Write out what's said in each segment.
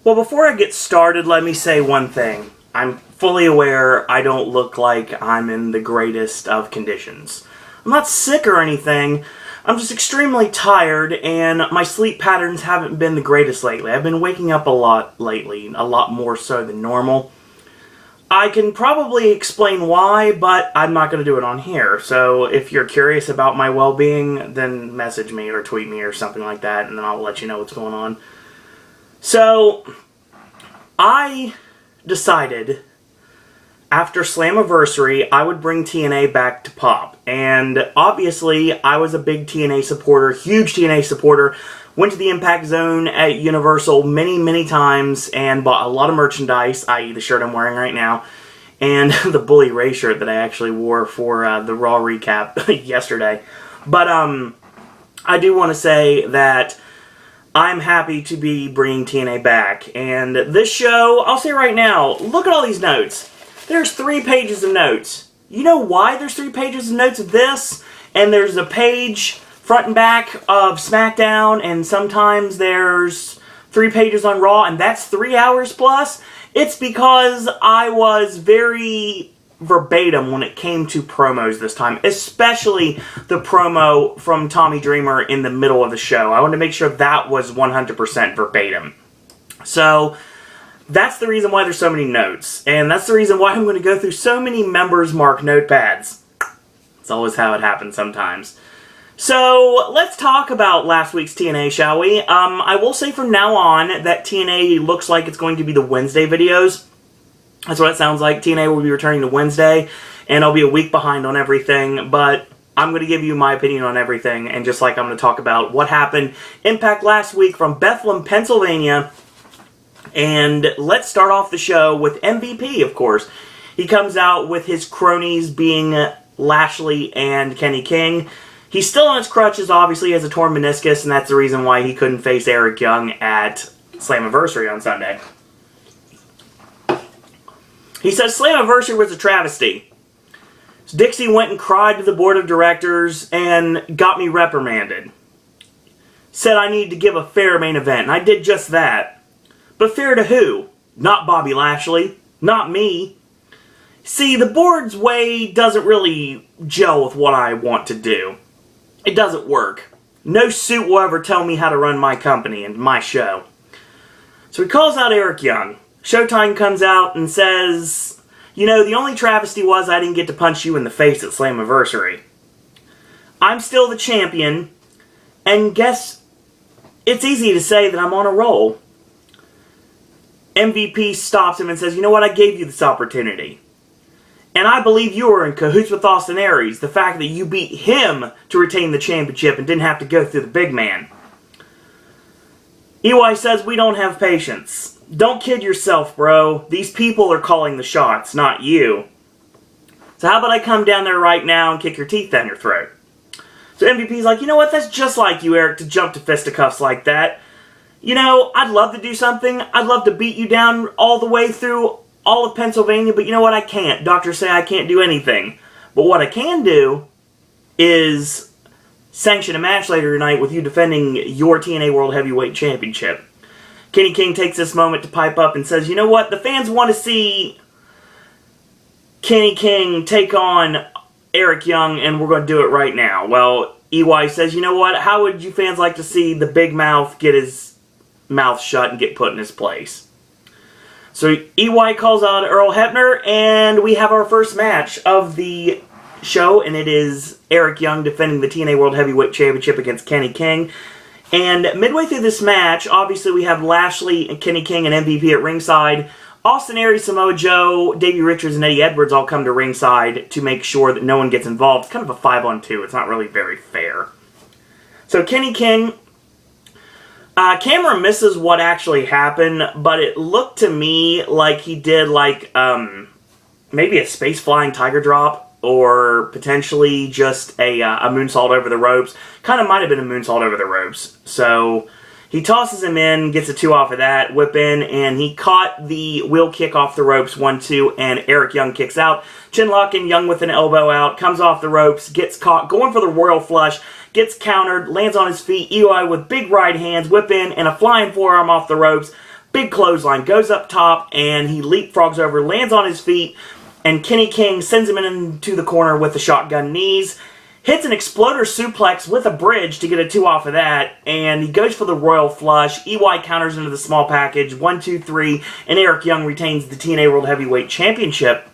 Well, before I get started, let me say one thing. I'm fully aware I don't look like I'm in the greatest of conditions. I'm not sick or anything. I'm just extremely tired, and my sleep patterns haven't been the greatest lately. I've been waking up a lot lately, a lot more so than normal. I can probably explain why, but I'm not going to do it on here. So if you're curious about my well-being, then message me or tweet me or something like that, and then I'll let you know what's going on. So, I decided after Slammiversary I would bring TNA back to pop. And obviously, I was a big TNA supporter, huge TNA supporter. Went to the Impact Zone at Universal many times and bought a lot of merchandise, i.e. the shirt I'm wearing right now, and the Bully Ray shirt that I actually wore for the Raw recap yesterday. But I do want to say that I'm happy to be bringing TNA back. And this show, I'll say right now, look at all these notes. There's 3 pages of notes. You know why there's 3 pages of notes of this? And there's a page front and back of SmackDown, and sometimes there's 3 pages on Raw, and that's 3 hours plus. It's because I was very verbatim when it came to promos this time, especially the promo from Tommy Dreamer in the middle of the show. I wanted to make sure that was 100% verbatim. So that's the reason why there's so many notes, and that's the reason why I'm going to go through so many members mark notepads. It's always how it happens sometimes. So, let's talk about last week's TNA, shall we? I will say from now on that TNA looks like it's going to be the Wednesday videos. That's what it sounds like. TNA will be returning to Wednesday, and I'll be a week behind on everything, but I'm going to give you my opinion on everything, and just like I'm going to talk about what happened Impact last week from Bethlehem, Pennsylvania. And let's start off the show with MVP, of course. He comes out with his cronies being Lashley and Kenny King. He's still on his crutches, obviously, he has a torn meniscus, and that's the reason why he couldn't face Eric Young at Slammiversary on Sunday. He says Slammiversary was a travesty. So Dixie went and cried to the board of directors and got me reprimanded. Said I need to give a fair main event, and I did just that. But fair to who? Not Bobby Lashley. Not me. See, the board's way doesn't really gel with what I want to do. It doesn't work. No suit will ever tell me how to run my company and my show. So he calls out Eric Young. Showtime comes out and says, you know, the only travesty was I didn't get to punch you in the face at Slammiversary. I'm still the champion, and guess it's easy to say that I'm on a roll. MVP stops him and says, you know what, I gave you this opportunity. And I believe you were in cahoots with Austin Aries. The fact that you beat him to retain the championship and didn't have to go through the big man. EY says, we don't have patience. Don't kid yourself, bro. These people are calling the shots, not you. So how about I come down there right now and kick your teeth down your throat? So MVP's like, you know what, that's just like you, Eric, to jump to fisticuffs like that. You know, I'd love to do something. I'd love to beat you down all the way through all of Pennsylvania, but you know what? I can't. Doctors say I can't do anything. But what I can do is sanction a match later tonight with you defending your TNA World Heavyweight Championship. Kenny King takes this moment to pipe up and says, you know what? The fans want to see Kenny King take on Eric Young, and we're going to do it right now. Well, EY says, you know what? How would you fans like to see the big mouth get his mouth shut and get put in his place? So EY calls out Earl Hebner, and we have our first match of the show, and it is Eric Young defending the TNA World Heavyweight Championship against Kenny King. And midway through this match, obviously we have Lashley and Kenny King and MVP at ringside. Austin Aries, Samoa Joe, Davey Richards, and Eddie Edwards all come to ringside to make sure that no one gets involved. It's kind of a 5-on-2. It's not really very fair. So Kenny King, camera misses what actually happened, but it looked to me like he did maybe a space flying tiger drop, or potentially just a moonsault over the ropes. Kind of might have been a moonsault over the ropes. So he tosses him in, gets a 2 off of that, whip in, and he caught the wheel kick off the ropes, 1-2, and Eric Young kicks out. Chin lock and Young with an elbow out, comes off the ropes, gets caught, going for the royal flush, gets countered, lands on his feet, EY with big right hands, whip in, and a flying forearm off the ropes. Big clothesline, goes up top, and he leapfrogs over, lands on his feet, and Kenny King sends him into the corner with the shotgun knees. Hits an exploder suplex with a bridge to get a 2 off of that, and he goes for the Royal Flush. EY counters into the small package, 1, 2, 3, and Eric Young retains the TNA World Heavyweight Championship.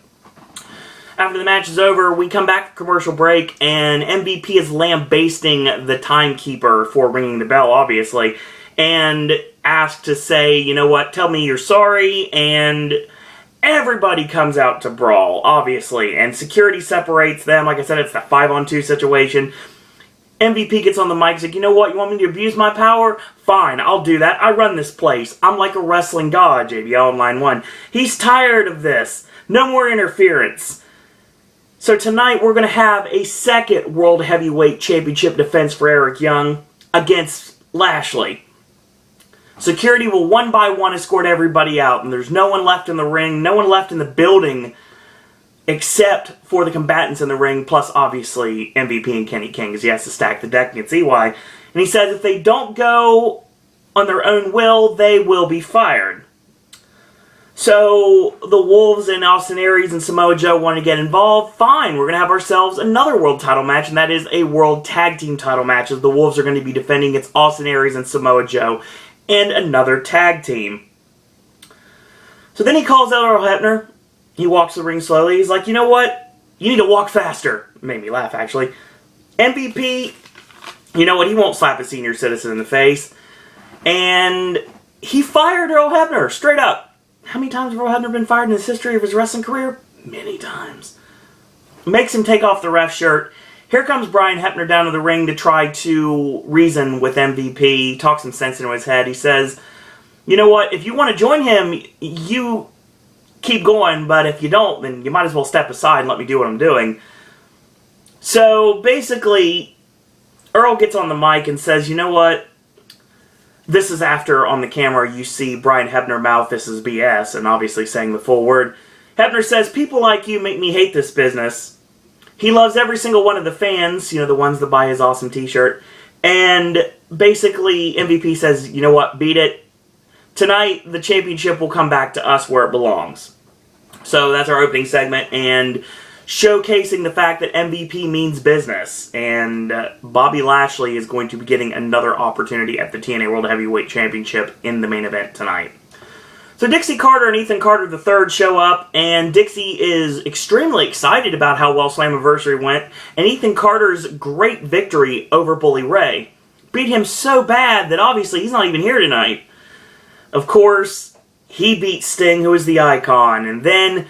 After the match is over, we come back from commercial break, and MVP is lambasting the timekeeper for ringing the bell, obviously, and asked to say, you know what, tell me you're sorry, and everybody comes out to brawl, obviously, and security separates them. Like I said, it's that 5-on-2 situation. MVP gets on the mic and says, you know what, you want me to abuse my power? Fine, I'll do that. I run this place. I'm like a wrestling god, JBL on line 1. He's tired of this. No more interference. So tonight we're going to have a second World Heavyweight Championship defense for Eric Young against Lashley. Security will one by one escort everybody out, and there's no one left in the ring, no one left in the building except for the combatants in the ring, plus obviously MVP and Kenny King, because he has to stack the deck against EY. And he says if they don't go on their own will, they will be fired. So the Wolves and Austin Aries and Samoa Joe want to get involved. Fine, we're going to have ourselves another world title match, and that is a world tag team title match, as the Wolves are going to be defending against Austin Aries and Samoa Joe and another tag team. So then he calls out Earl Hebner. He walks the ring slowly. He's like, you know what? You need to walk faster. Made me laugh, actually. MVP, you know what? He won't slap a senior citizen in the face. And he fired Earl Hebner, straight up. How many times has Earl Hebner been fired in his history of his wrestling career? Many times. Makes him take off the ref shirt. Here comes Brian Hebner down to the ring to try to reason with MVP, talk some sense into his head. He says, you know what, if you want to join him, you keep going, but if you don't, then you might as well step aside and let me do what I'm doing. So basically, Earl gets on the mic and says, you know what, this is after on the camera you see Brian Hebner mouth, this is BS, and obviously saying the full word. Hebner says, people like you make me hate this business. He loves every single one of the fans, you know, the ones that buy his awesome t-shirt. And basically, MVP says, you know what, beat it. Tonight, the championship will come back to us where it belongs. So that's our opening segment, and showcasing the fact that MVP means business. And Bobby Lashley is going to be getting another opportunity at the TNA World Heavyweight Championship in the main event tonight. So Dixie Carter and Ethan Carter III show up, and Dixie is extremely excited about how well Slammiversary went, and Ethan Carter's great victory over Bully Ray. Beat him so bad that obviously he's not even here tonight. Of course, he beat Sting, who is the icon, and then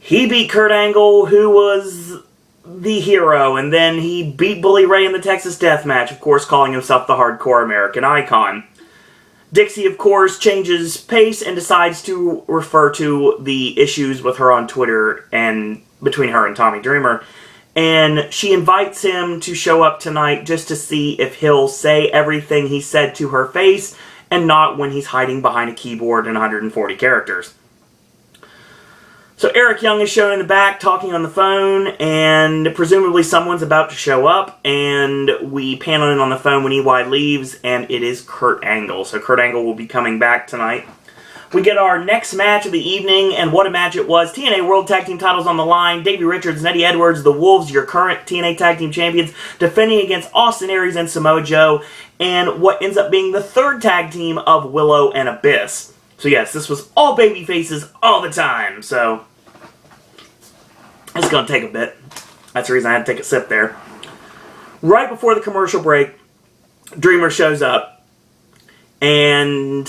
he beat Kurt Angle, who was the hero, and then he beat Bully Ray in the Texas Death Match, of course calling himself the hardcore American icon. Dixie, of course, changes pace and decides to refer to the issues with her on Twitter and between her and Tommy Dreamer. And she invites him to show up tonight just to see if he'll say everything he said to her face and not when he's hiding behind a keyboard and 140 characters. So Eric Young is shown in the back talking on the phone, and presumably someone's about to show up, and we pan in on the phone when EY leaves, and it is Kurt Angle. So Kurt Angle will be coming back tonight. We get our next match of the evening, and what a match it was. TNA World Tag Team titles on the line. Davey Richards and Eddie Edwards, the Wolves, your current TNA Tag Team champions, defending against Austin Aries and Samoa Joe, and what ends up being the third tag team of Willow and Abyss. So yes, this was all baby faces all the time, so it's going to take a bit. That's the reason I had to take a sip there. Right before the commercial break, Dreamer shows up, and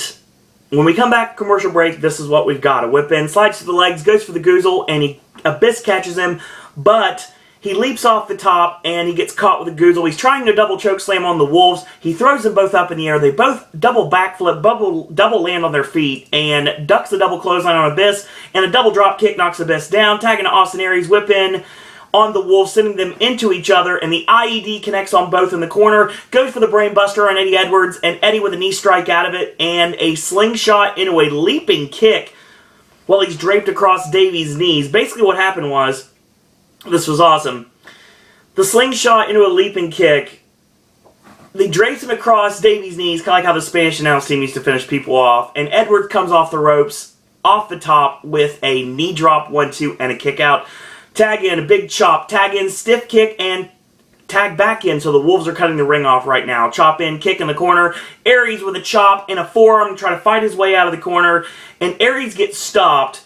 when we come back from commercial break, this is what we've got. A whip in, slides to the legs, goes for the goozle, and Abyss catches him, but he leaps off the top, and he gets caught with a goozle. He's trying to double choke slam on the Wolves. He throws them both up in the air. They both double backflip, double land on their feet, and ducks the double clothesline on Abyss, and a double drop kick knocks Abyss down, tagging to Austin Aries, whip in on the Wolves, sending them into each other, and the IED connects on both in the corner, goes for the brain buster on Eddie Edwards, and Eddie with a knee strike out of it, and a slingshot into a leaping kick while he's draped across Davey's knees. Basically what happened was, this was awesome. The slingshot into a leaping kick They drapes him across Davy's knees, kind of like how the Spanish announce team used to finish people off. And Edwards comes off the ropes, off the top, with a knee drop, 1-2, and a kick out. Tag in, a big chop. Tag in, stiff kick, and tag back in. So the Wolves are cutting the ring off right now. Chop in, kick in the corner. Aries with a chop and a forearm to try to fight his way out of the corner. And Aries gets stopped.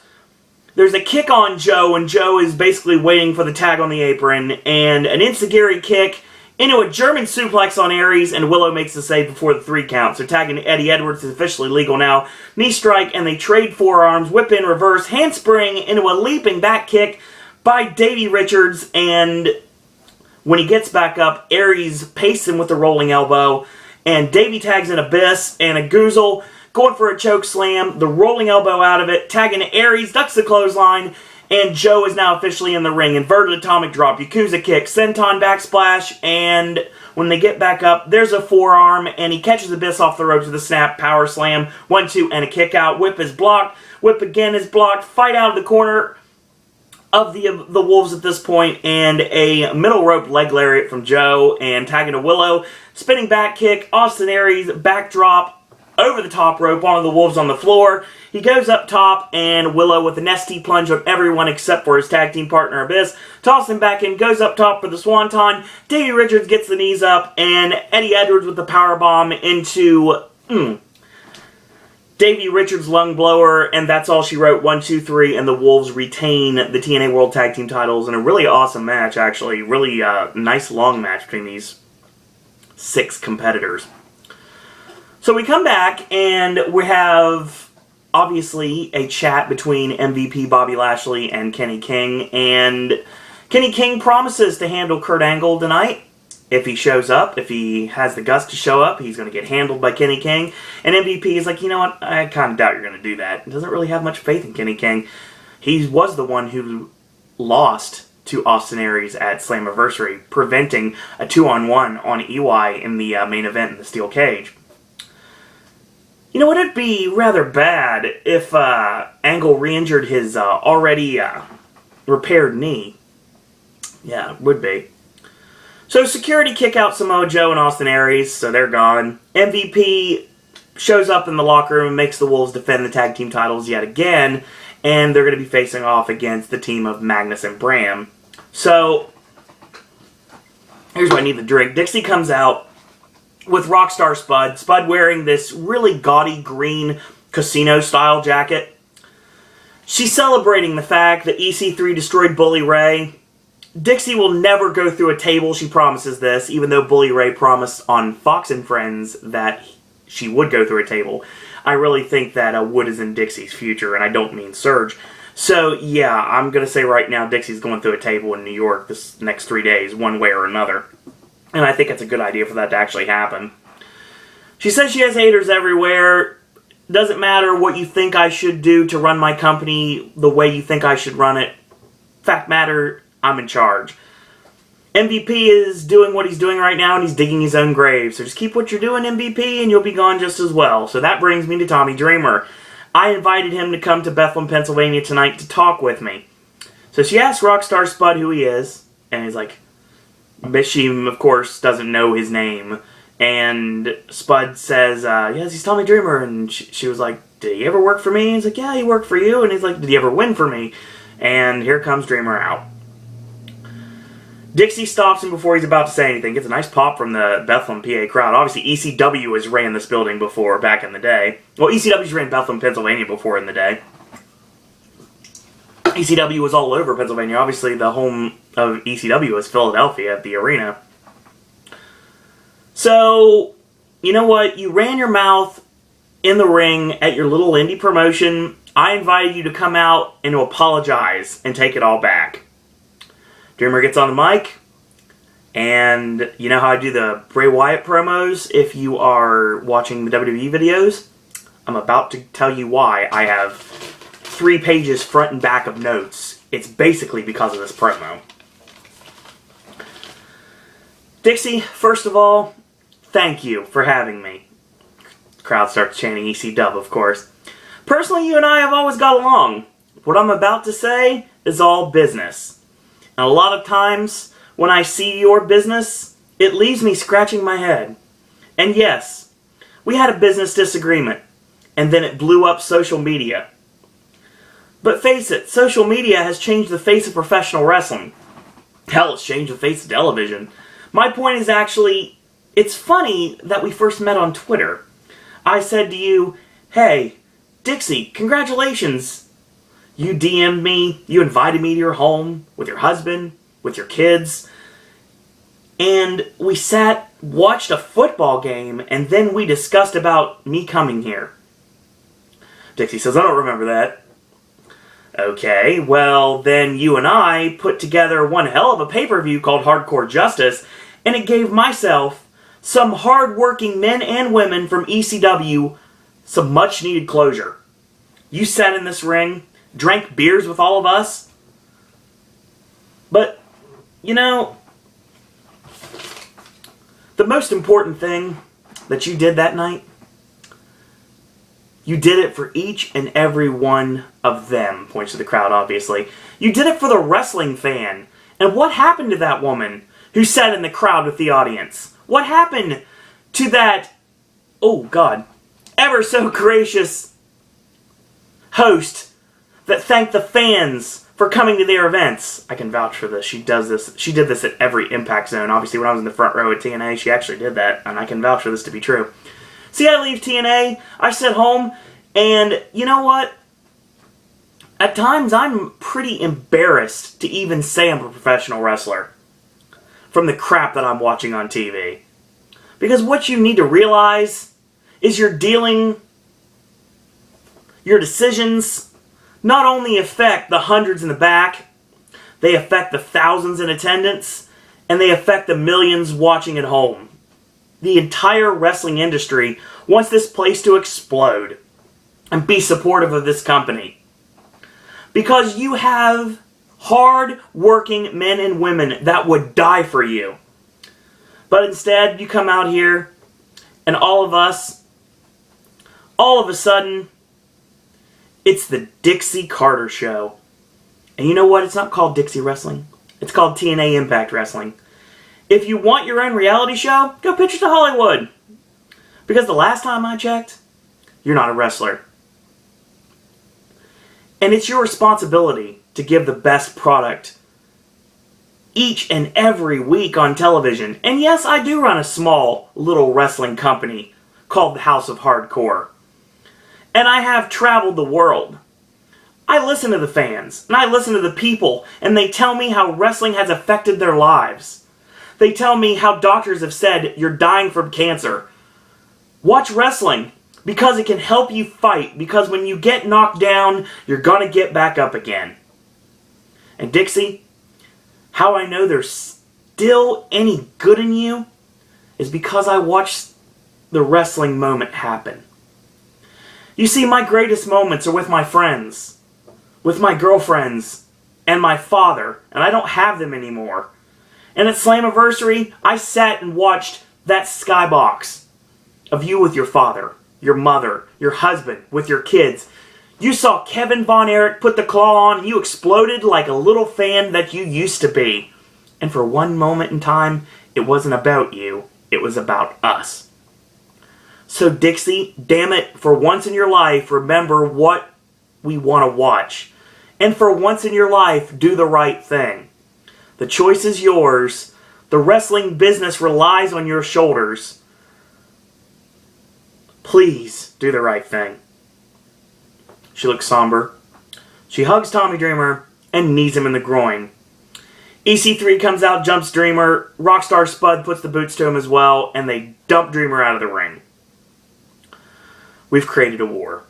There's a kick on Joe, and Joe is basically waiting for the tag on the apron. And an enziguri kick into a German suplex on Aries, and Willow makes the save before the 3 count. So tagging Eddie Edwards is officially legal now. Knee strike, and they trade forearms. Whip in reverse, handspring into a leaping back kick by Davey Richards. And when he gets back up, Aries pastes him with the rolling elbow. And Davey tags an Abyss and a Goozle, going for a choke slam. The rolling elbow out of it. Tagging Aries, ducks the clothesline. And Joe is now officially in the ring. Inverted atomic drop, Yakuza kick, senton backsplash, and when they get back up, there's a forearm, and he catches Abyss off the ropes with a snap, power slam, 1-2, and a kick out. Whip is blocked. Whip again is blocked. Fight out of the corner of the Wolves at this point, and a middle rope leg lariat from Joe, and tagging to Willow. Spinning back kick, Austin Aries, backdrop, over the top rope, one of the Wolves on the floor. He goes up top, and Willow with an ST plunge on everyone except for his tag team partner Abyss. Tosses him back in, goes up top for the Swanton. Davey Richards gets the knees up, and Eddie Edwards with the powerbomb into Davey Richards' lung blower, and that's all she wrote. 1, 2, 3, and the Wolves retain the TNA World Tag Team titles in a really awesome match, actually. Really nice long match between these 6 competitors. So we come back, and we have, obviously, a chat between MVP Bobby Lashley and Kenny King, and Kenny King promises to handle Kurt Angle tonight. If he shows up, if he has the guts to show up, he's going to get handled by Kenny King. And MVP is like, you know what, I kind of doubt you're going to do that. He doesn't really have much faith in Kenny King. He was the one who lost to Austin Aries at Slammiversary, preventing a 2-on-1 on EY in the main event in the steel cage. You know, it'd be rather bad if Angle re-injured his already repaired knee. Yeah, it would be. So security kick out Samoa Joe and Austin Aries, so they're gone. MVP shows up in the locker room and makes the Wolves defend the tag team titles yet again, and they're going to be facing off against the team of Magnus and Bram. So, here's what I need to drink. Dixie comes out with Rockstar Spud. Spud wearing this really gaudy green casino-style jacket. She's celebrating the fact that EC3 destroyed Bully Ray. Dixie will never go through a table, she promises this, even though Bully Ray promised on Fox and Friends that she would go through a table. I really think that Wood is in Dixie's future, and I don't mean Surge. So, yeah, I'm going to say right now Dixie's going through a table in New York this next 3 days, one way or another. And I think it's a good idea for that to actually happen. She says she has haters everywhere. Doesn't matter what you think I should do to run my company the way you think I should run it. Fact matter, I'm in charge. MVP is doing what he's doing right now, and he's digging his own grave. So just keep what you're doing, MVP, and you'll be gone just as well. So that brings me to Tommy Dreamer. I invited him to come to Bethlehem, Pennsylvania tonight to talk with me. So she asks Rockstar Spud who he is, and he's like, but she, of course, doesn't know his name. And Spud says, yes, he's Tommy Dreamer. And she was like, did he ever work for me? And he's like, yeah, he worked for you. And he's like, did he ever win for me? And here comes Dreamer out. Dixie stops him before he's about to say anything. Gets a nice pop from the Bethlehem, PA crowd. Obviously, ECW has ran this building before, back in the day. Well, ECW's ran Bethlehem, Pennsylvania before in the day. ECW was all over Pennsylvania. Obviously, the home of ECW was Philadelphia at the arena. So, you know what? You ran your mouth in the ring at your little indie promotion. I invited you to come out and to apologize and take it all back. Dreamer gets on the mic, and you know how I do the Bray Wyatt promos if you are watching the WWE videos? I'm about to tell you why I have 3 pages front and back of notes. It's basically because of this promo. Dixie, first of all, thank you for having me. The crowd starts chanting EC Dub, of course. Personally, you and I have always got along. What I'm about to say is all business. And a lot of times, when I see your business, it leaves me scratching my head. And yes, we had a business disagreement, and then it blew up social media. But face it, social media has changed the face of professional wrestling. Hell, it's changed the face of television. My point is actually, it's funny that we first met on Twitter. I said to you, hey, Dixie, congratulations. You DM'd me, you invited me to your home, with your husband, with your kids. And we sat, watched a football game, and then we discussed about me coming here. Dixie says, I don't remember that. Okay, well, then you and I put together one hell of a pay-per-view called Hardcore Justice, and it gave myself, some hard-working men and women from ECW, some much-needed closure. You sat in this ring, drank beers with all of us. But, you know, the most important thing that you did that night, you did it for each and every one of them. Points to the crowd, obviously. You did it for the wrestling fan. And what happened to that woman who sat in the crowd with the audience? What happened to that, oh God, ever so gracious host that thanked the fans for coming to their events? I can vouch for this. She does this. She did this at every Impact Zone. Obviously, when I was in the front row at TNA, she actually did that, and I can vouch for this to be true. See, I leave TNA, I sit home, and you know what? At times, I'm pretty embarrassed to even say I'm a professional wrestler from the crap that I'm watching on TV. Because what you need to realize is your decisions not only affect the hundreds in the back, they affect the thousands in attendance, and they affect the millions watching at home. The entire wrestling industry wants this place to explode and be supportive of this company. Because you have hard-working men and women that would die for you. But instead, you come out here, and all of us, all of a sudden, it's the Dixie Carter Show. And you know what? It's not called Dixie Wrestling. It's called TNA Impact Wrestling. If you want your own reality show, go pitch it to Hollywood. Because the last time I checked, you're not a wrestler. And it's your responsibility to give the best product each and every week on television. And yes, I do run a small little wrestling company called the House of Hardcore. And I have traveled the world. I listen to the fans, and I listen to the people, and they tell me how wrestling has affected their lives. They tell me how doctors have said you're dying from cancer. Watch wrestling, because it can help you fight, because when you get knocked down, you're gonna get back up again. And Dixie, how I know there's still any good in you is because I watched the wrestling moment happen. You see, my greatest moments are with my friends, with my girlfriends, and my father, and I don't have them anymore. And at Slammiversary, I sat and watched that skybox of you with your father, your mother, your husband, with your kids. You saw Kevin Von Erich put the claw on, and you exploded like a little fan that you used to be. And for one moment in time, it wasn't about you, it was about us. So Dixie, damn it, for once in your life, remember what we want to watch. And for once in your life, do the right thing. The choice is yours. The wrestling business relies on your shoulders. Please do the right thing. She looks somber. She hugs Tommy Dreamer and knees him in the groin. EC3 comes out, jumps Dreamer. Rockstar Spud puts the boots to him as well, and they dump Dreamer out of the ring. We've created a war.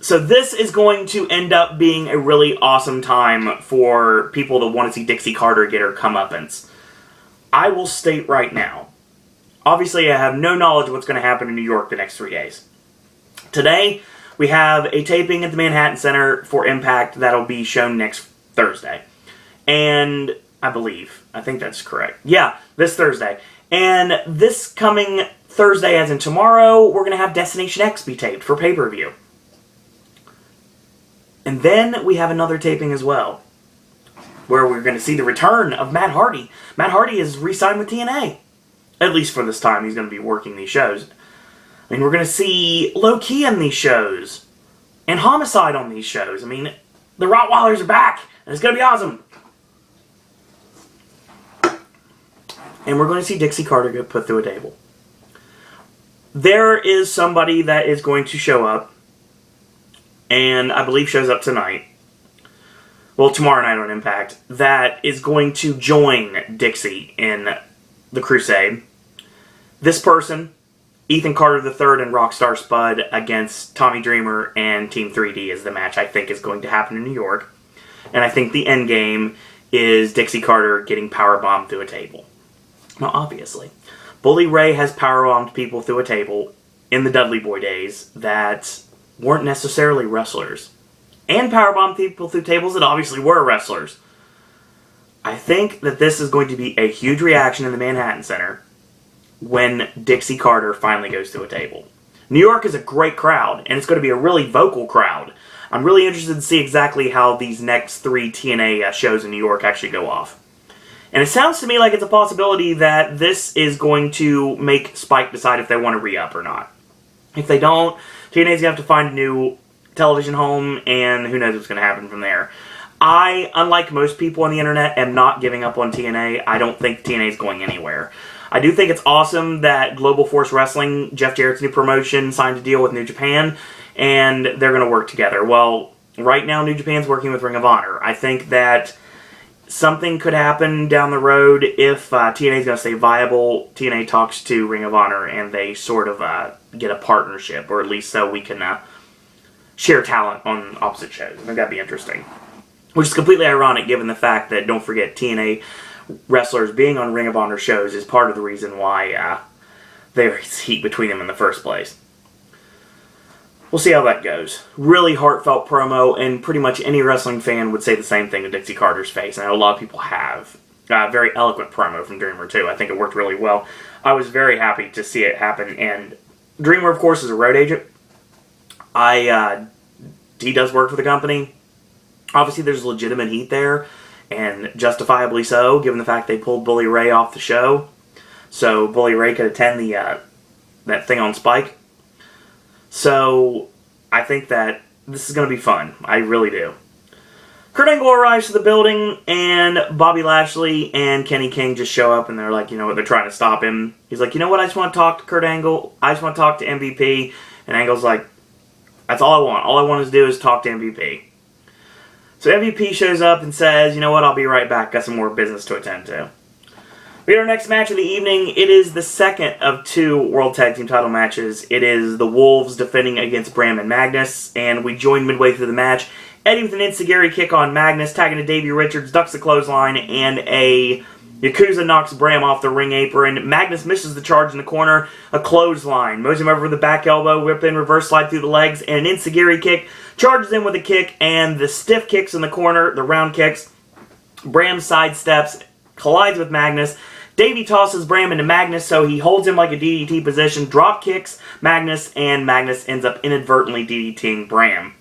So this is going to end up being a really awesome time for people that want to see Dixie Carter get her comeuppance. I will state right now, obviously I have no knowledge of what's going to happen in New York the next 3 days. Today, we have a taping at the Manhattan Center for Impact that'll be shown next Thursday. And I think that's correct. Yeah, this Thursday. And this coming Thursday, as in tomorrow, we're going to have Destination X be taped for pay-per-view. And then we have another taping as well, where we're going to see the return of Matt Hardy. Matt Hardy is re-signed with TNA. At least for this time, he's going to be working these shows. I mean, we're going to see Low Ki in these shows. And Homicide on these shows. I mean, the Rottweilers are back. And it's going to be awesome. And we're going to see Dixie Carter get put through a table. There is somebody that is going to show up. And I believe shows up tonight. Well, tomorrow night on Impact. That is going to join Dixie in the Crusade. This person, Ethan Carter III and Rockstar Spud against Tommy Dreamer and Team 3D is the match I think is going to happen in New York. And I think the end game is Dixie Carter getting powerbombed through a table. Now, obviously, Bully Ray has powerbombed people through a table in the Dudley Boy days that weren't necessarily wrestlers. And powerbombed people through tables that obviously were wrestlers. I think that this is going to be a huge reaction in the Manhattan Center when Dixie Carter finally goes through a table. New York is a great crowd, and it's going to be a really vocal crowd. I'm really interested to see exactly how these next 3 TNA shows in New York actually go off. And it sounds to me like it's a possibility that this is going to make Spike decide if they want to re-up or not. If they don't, TNA's going to have to find a new television home, and who knows what's going to happen from there. I, unlike most people on the internet, am not giving up on TNA. I don't think TNA is going anywhere. I do think it's awesome that Global Force Wrestling, Jeff Jarrett's new promotion, signed a deal with New Japan, and they're going to work together. Well, right now New Japan's working with Ring of Honor. I think that something could happen down the road if TNA is going to stay viable. TNA talks to Ring of Honor, and they sort of get a partnership, or at least so we can share talent on opposite shows. I think that'd be interesting. Which is completely ironic given the fact that, don't forget, TNA wrestlers being on Ring of Honor shows is part of the reason why there's heat between them in the first place. We'll see how that goes. Really heartfelt promo, and pretty much any wrestling fan would say the same thing to Dixie Carter's face, and I know a lot of people have. Very eloquent promo from Dreamer, too. I think it worked really well. I was very happy to see it happen, and Dreamer, of course, is a road agent. He does work for the company. Obviously, there's legitimate heat there, and justifiably so, given the fact they pulled Bully Ray off the show. So Bully Ray could attend that thing on Spike. So I think that this is going to be fun. I really do. Kurt Angle arrives to the building, and Bobby Lashley and Kenny King just show up, and they're like, you know what, they're trying to stop him. He's like, you know what, I just want to talk to Kurt Angle. I just want to talk to MVP. And Angle's like, that's all I want. All I want to do is talk to MVP. So MVP shows up and says, you know what, I'll be right back. Got some more business to attend to. We get our next match of the evening. It is the second of 2 World Tag Team title matches. It is the Wolves defending against Bram and Magnus. And we join midway through the match. Eddie with an enziguri kick on Magnus, tagging to Davey Richards, ducks the clothesline, and a Yakuza knocks Bram off the ring apron. Magnus misses the charge in the corner. A clothesline. Mows him over with the back elbow, whip in, reverse slide through the legs, and an enziguri kick. Charges in with a kick, and the stiff kicks in the corner, the round kicks. Bram sidesteps, collides with Magnus. Davey tosses Bram into Magnus, so he holds him like a DDT position, drop kicks Magnus, and Magnus ends up inadvertently DDTing Bram.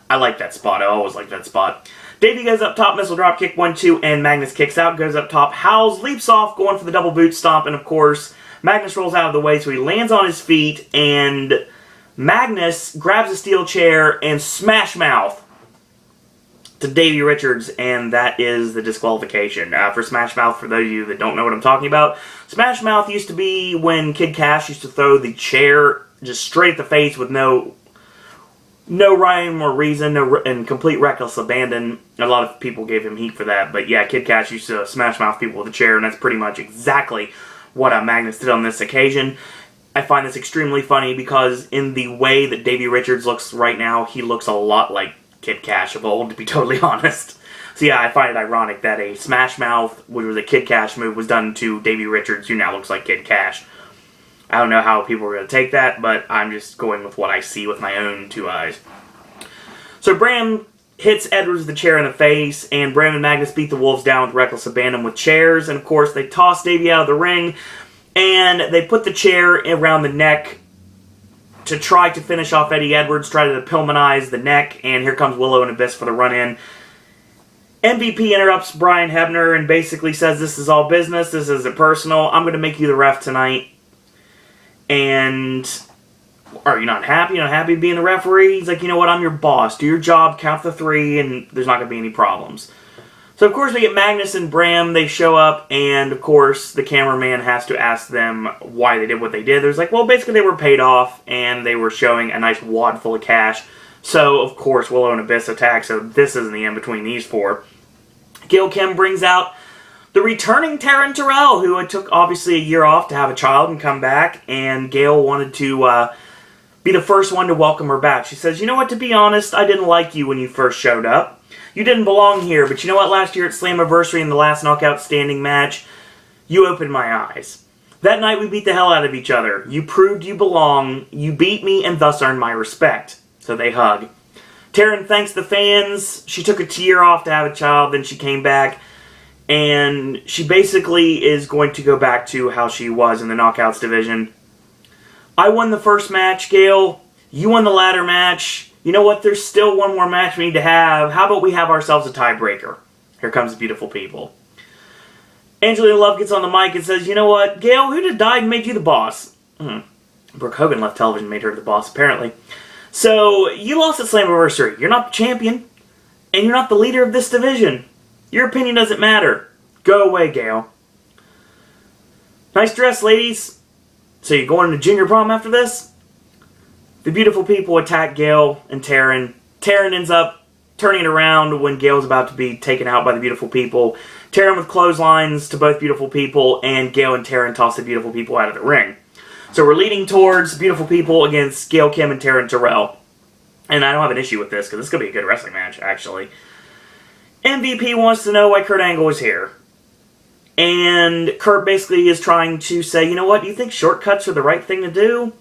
I like that spot. I always like that spot. Davey goes up top, missile drop kick, 1-2, and Magnus kicks out, goes up top, howls, leaps off, going for the double boot stomp, and of course, Magnus rolls out of the way, so he lands on his feet, and Magnus grabs a steel chair and smash mouth to Davey Richards, and that is the disqualification. For Smash Mouth, for those of you that don't know what I'm talking about, Smash Mouth used to be when Kid Cash used to throw the chair just straight at the face with no rhyme or reason, and complete reckless abandon. A lot of people gave him heat for that, but yeah, Kid Cash used to smash mouth people with a chair, and that's pretty much exactly what Magnus did on this occasion. I find this extremely funny because in the way that Davey Richards looks right now, he looks a lot like Kid Cash of old, to be totally honest. So yeah, I find it ironic that a smash mouth, which was a Kid Cash move, was done to Davey Richards, who now looks like Kid Cash. I don't know how people are going to take that, but I'm just going with what I see with my own 2 eyes. So Bram hits Edwards with the chair in the face, and Bram and Magnus beat the Wolves down with reckless abandon with chairs, and of course they toss Davey out of the ring, and they put the chair around the neck to try to finish off Eddie Edwards, try to Pillmanize the neck, and here comes Willow and Abyss for the run-in. MVP interrupts Brian Hebner and basically says, this is all business, this isn't personal, I'm going to make you the ref tonight. And are you not happy? You're not happy being the referee? He's like, you know what, I'm your boss. Do your job, count the 3, and there's not going to be any problems. So, of course, we get Magnus and Bram. They show up, and, of course, the cameraman has to ask them why they did what they did. There's like, well, basically they were paid off, and they were showing a nice wad full of cash. So, of course, Willow and Abyss attack, so this isn't the end between these 4. Gail Kim brings out the returning Taryn Terrell, who had took, obviously, a year off to have a child and come back, and Gail wanted to be the first one to welcome her back. She says, you know what, to be honest, I didn't like you when you first showed up. You didn't belong here, but you know what, last year at Slammiversary in the last knockout standing match, you opened my eyes. That night we beat the hell out of each other. You proved you belong, you beat me, and thus earned my respect. So they hug. Taryn thanks the fans. She took a year off to have a child, then she came back, and she basically is going to go back to how she was in the Knockouts division. I won the first match, Gail. You won the ladder match. You know what? There's still one more match we need to have. How about we have ourselves a tiebreaker? Here comes the beautiful people. Angelina Love gets on the mic and says, you know what, Gail, who did die and made you the boss? Brooke Hogan left television and made her the boss, apparently. So, you lost at Slammiversary. You're not the champion. And you're not the leader of this division. Your opinion doesn't matter. Go away, Gail. Nice dress, ladies. So you're going to junior prom after this? The beautiful people attack Gail and Taryn. Taryn ends up turning it around when Gail's about to be taken out by the beautiful people. Taryn with clotheslines to both beautiful people, and Gail and Taryn toss the beautiful people out of the ring. So we're leading towards beautiful people against Gail Kim and Taryn Terrell. And I don't have an issue with this, because this is going to be a good wrestling match, actually. MVP wants to know why Kurt Angle is here. And Kurt basically is trying to say, you know what, do you think shortcuts are the right thing to do?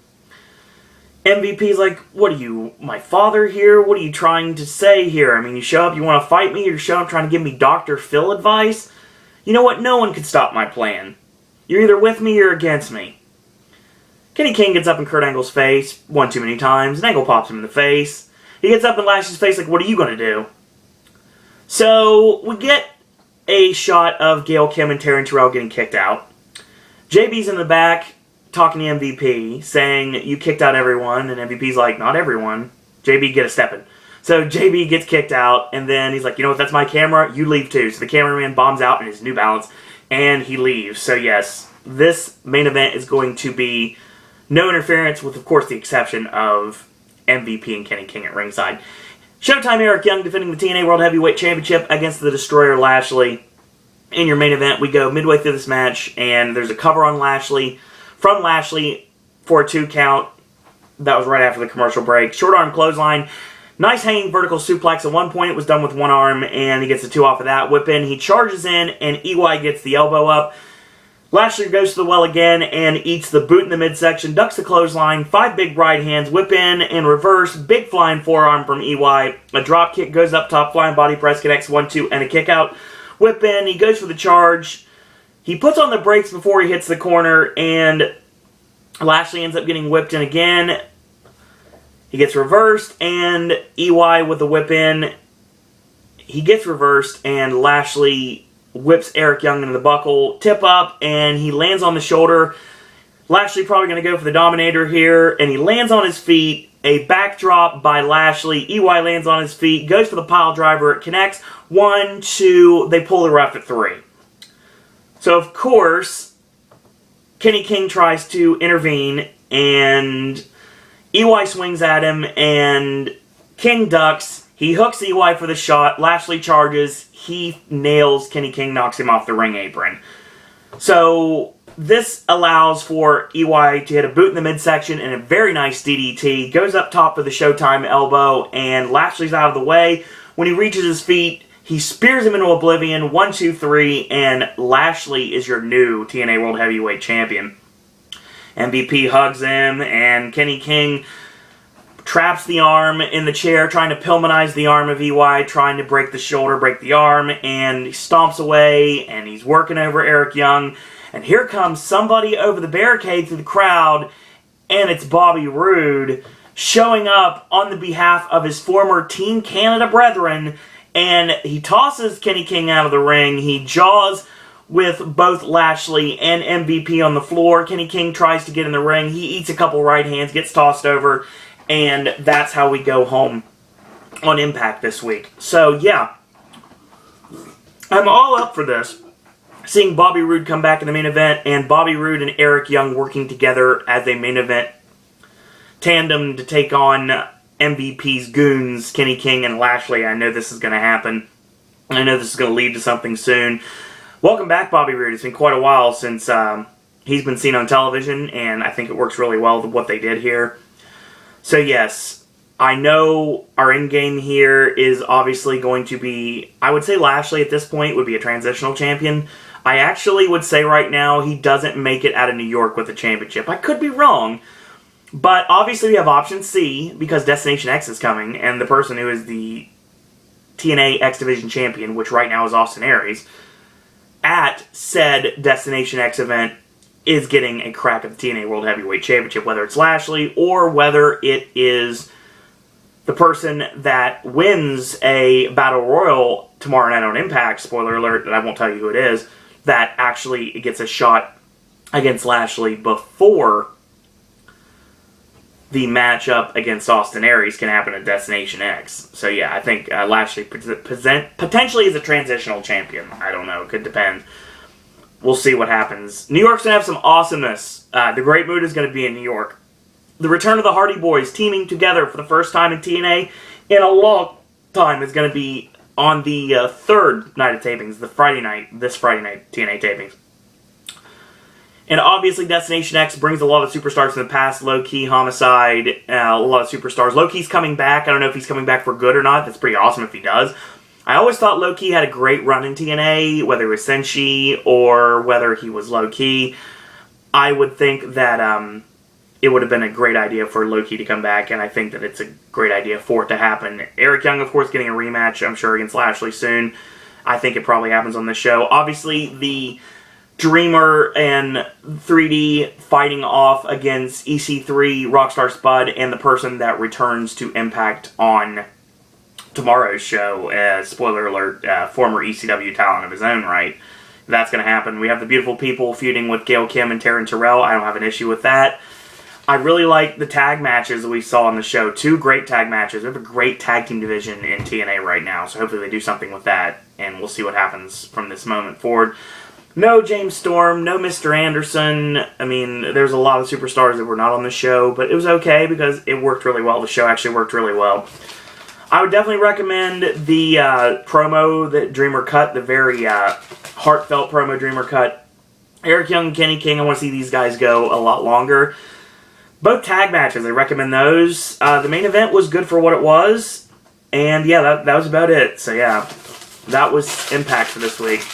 MVP's like, what are you, my father here? What are you trying to say here? I mean, you show up, you want to fight me, you show up trying to give me Dr. Phil advice? You know what, no one can stop my plan. You're either with me or against me. Kenny King gets up in Kurt Angle's face one too many times, and Angle pops him in the face. He gets up and lashes his face like, what are you going to do? So, we get a shot of Gail Kim and Taryn Terrell getting kicked out. JB's in the back talking to MVP, saying, you kicked out everyone, and MVP's like, not everyone. JB, get a steppin'. So JB gets kicked out, and then he's like, you know what, that's my camera, you leave too. So the cameraman bombs out in his New Balance, and he leaves. So yes, this main event is going to be no interference, with of course the exception of MVP and Kenny King at ringside. Showtime, Eric Young defending the TNA World Heavyweight Championship against the Destroyer Lashley. In your main event, we go midway through this match, and there's a cover on Lashley, from Lashley, for a 2 count. That was right after the commercial break. Short arm clothesline. Nice hanging vertical suplex. At one point, it was done with one arm, and he gets a 2 off of that. Whip in. He charges in, and EY gets the elbow up. Lashley goes to the well again and eats the boot in the midsection, ducks the clothesline, 5 big right hands, whip in and reverse, big flying forearm from EY. A drop kick goes up top, flying body press connects 1-2 and a kick out. Whip in, he goes for the charge. He puts on the brakes before he hits the corner, and Lashley ends up getting whipped in again. He gets reversed, and EY with the whip in. He gets reversed, and Lashley whips Eric Young into the buckle, tip up, and he lands on the shoulder. Lashley probably going to go for the Dominator here, and he lands on his feet. A backdrop by Lashley. EY lands on his feet, goes for the pile driver. It connects. 1, 2, they pull the ref at 3. So, of course, Kenny King tries to intervene, and EY swings at him, and King ducks. He hooks EY for the shot. Lashley charges. He nails Kenny King, knocks him off the ring apron. So this allows for EY to hit a boot in the midsection and a very nice DDT. Goes up top for the Showtime elbow, and Lashley's out of the way. When he reaches his feet, he spears him into oblivion. 1, 2, 3, and Lashley is your new TNA World Heavyweight Champion. MVP hugs him, and Kenny King traps the arm in the chair, trying to Pillmanize the arm of EY, trying to break the shoulder, break the arm, and he stomps away, and he's working over Eric Young. And here comes somebody over the barricade through the crowd, and it's Bobby Roode showing up on the behalf of his former Team Canada brethren, and he tosses Kenny King out of the ring. He jaws with both Lashley and MVP on the floor. Kenny King tries to get in the ring. He eats a couple right hands, gets tossed over, and that's how we go home on Impact this week. So, yeah, I'm all up for this. Seeing Bobby Roode come back in the main event, and Bobby Roode and Eric Young working together as a main event tandem to take on MVP's goons, Kenny King and Lashley. I know this is going to happen. I know this is going to lead to something soon. Welcome back, Bobby Roode. It's been quite a while since he's been seen on television, and I think it works really well with what they did here. So, yes, I know our end game here is obviously going to be, I would say Lashley at this point would be a transitional champion. I actually would say right now he doesn't make it out of New York with the championship. I could be wrong, but obviously we have option C because Destination X is coming, and the person who is the TNA X Division champion, which right now is Austin Aries, at said Destination X event is getting a crack at the TNA World Heavyweight Championship, whether it's Lashley or whether it is the person that wins a Battle Royal tomorrow night on Impact, spoiler alert, that I won't tell you who it is, that actually gets a shot against Lashley before the matchup against Austin Aries can happen at Destination X. So yeah, I think Lashley potentially is a transitional champion. I don't know. It could depend. We'll see what happens. New York's going to have some awesomeness. The Great Mood is going to be in New York. The return of the Hardy Boys teaming together for the first time in TNA in a long time is going to be on the third night of tapings, this Friday night TNA tapings. And obviously Destination X brings a lot of superstars from the past. Low-Key, Homicide, a lot of superstars. Low-Key's coming back. I don't know if he's coming back for good or not. That's pretty awesome if he does. I always thought Low-Key had a great run in TNA, whether it was Senshi or whether he was Low-Key. I would think that it would have been a great idea for Low-Key to come back, and I think that it's a great idea for it to happen. Eric Young, of course, getting a rematch, I'm sure, against Lashley soon. I think it probably happens on this show. Obviously, the Dreamer and 3D fighting off against EC3, Rockstar Spud, and the person that returns to Impact on tomorrow's show. Spoiler alert, former ECW talent of his own right. That's going to happen. We have the Beautiful People feuding with Gail Kim and Taryn Terrell. I don't have an issue with that. I really like the tag matches that we saw on the show. 2 great tag matches. We have a great tag team division in TNA right now, so hopefully they do something with that, and we'll see what happens from this moment forward. No James Storm, no Mr. Anderson. I mean, there's a lot of superstars that were not on the show, but it was okay because it worked really well. The show actually worked really well. I would definitely recommend the promo that Dreamer cut, the very heartfelt promo Dreamer cut. Eric Young and Kenny King, I want to see these guys go a lot longer. Both tag matches, I recommend those. The main event was good for what it was, and yeah, that was about it. So yeah, that was Impact for this week.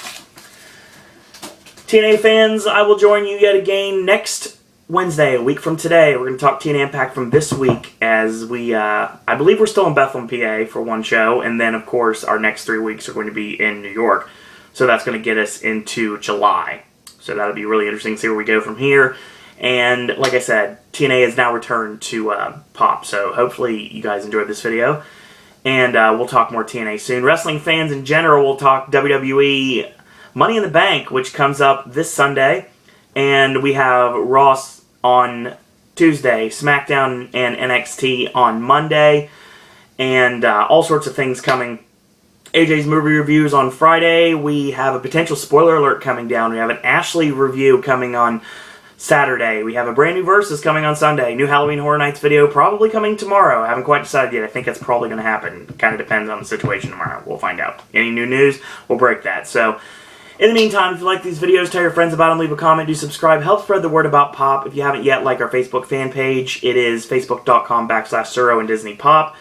TNA fans, I will join you yet again next Wednesday, a week from today. We're going to talk TNA Impact from this week as we, I believe we're still in Bethlehem, PA for one show, and then, of course, our next 3 weeks are going to be in New York. So that's going to get us into July. So that'll be really interesting to see where we go from here. And, like I said, TNA has now returned to Pop, so hopefully you guys enjoyed this video. And we'll talk more TNA soon. Wrestling fans in general, we'll talk WWE Money in the Bank, which comes up this Sunday, and we have Ross on Tuesday, SmackDown and NXT on Monday, and all sorts of things coming. AJ's movie reviews on Friday. We have a potential spoiler alert coming down. We have an Ashley review coming on Saturday. We have a brand new Versus coming on Sunday. New Halloween Horror Nights video probably coming tomorrow. I haven't quite decided yet. I think that's probably going to happen. Kind of depends on the situation tomorrow. We'll find out. Any new news, we'll break that. So, in the meantime, if you like these videos, tell your friends about them, leave a comment, do subscribe, help spread the word about Pop. If you haven't yet, like our Facebook fan page. It is facebook.com/Suro and Disney Pop.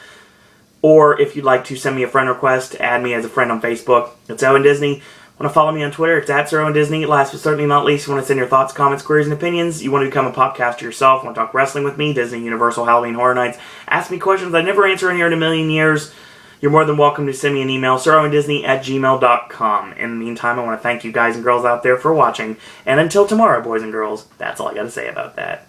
Or if you'd like to send me a friend request, add me as a friend on Facebook. It's Owen Disney. Want to follow me on Twitter? It's @SirOwenDisney. Last but certainly not least, you want to send your thoughts, comments, queries, and opinions. You want to become a popcaster yourself, want to talk wrestling with me, Disney, Universal, Halloween Horror Nights. Ask me questions I never answer in here in a million years. You're more than welcome to send me an email, SirOwenDisney@gmail.com. In the meantime, I want to thank you guys and girls out there for watching. And until tomorrow, boys and girls, that's all I got to say about that.